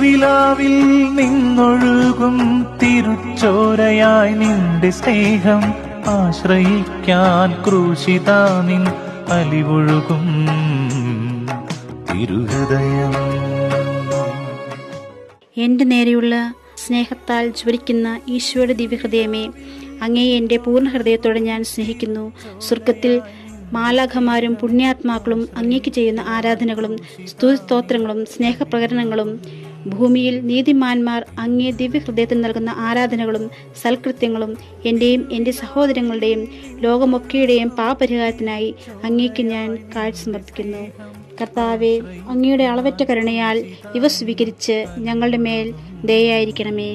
തിരുനിലാവിൽ നിന്നൊഴുകും തിരുച്ചോരയായി നിന്റെ സ്നേഹം ആശ്രയിക്കാൻ ക്രൂശിതാ നിൻ അലിവൊഴുകും തിരുഹൃദയം. എൻ്റെ നേരെയുള്ള സ്നേഹത്താൽ ജ്വലിക്കുന്ന ഈശോയുടെ ദിവ്യഹൃദയമേ, അങ്ങയെ എൻ്റെ പൂർണ്ണ ഹൃദയത്തോടെ ഞാൻ സ്നേഹിക്കുന്നു. സ്വർഗത്തിൽ മാലാഖമാരും പുണ്യാത്മാക്കളും അങ്ങേക്ക് ചെയ്യുന്ന ആരാധനകളും സ്തുതിസ്തോത്രങ്ങളും സ്നേഹപ്രകടനങ്ങളും, ഭൂമിയിൽ നീതിമാന്മാർ അങ്ങേ ദിവ്യഹൃദയത്തിൽ നൽകുന്ന ആരാധനകളും സൽകൃത്യങ്ങളും എൻ്റെയും എൻ്റെ സഹോദരങ്ങളുടെയും ലോകമൊക്കെയുടെയും പാപപരിഹാരത്തിനായി അങ്ങേക്ക് ഞാൻ കാഴ്ച സമർപ്പിക്കുന്നു. കർത്താവെ, അങ്ങയുടെ അളവറ്റ കരുണയാൽ ഇവ സ്വീകരിച്ച് ഞങ്ങളുടെ മേൽ ദയയായിരിക്കണമേ.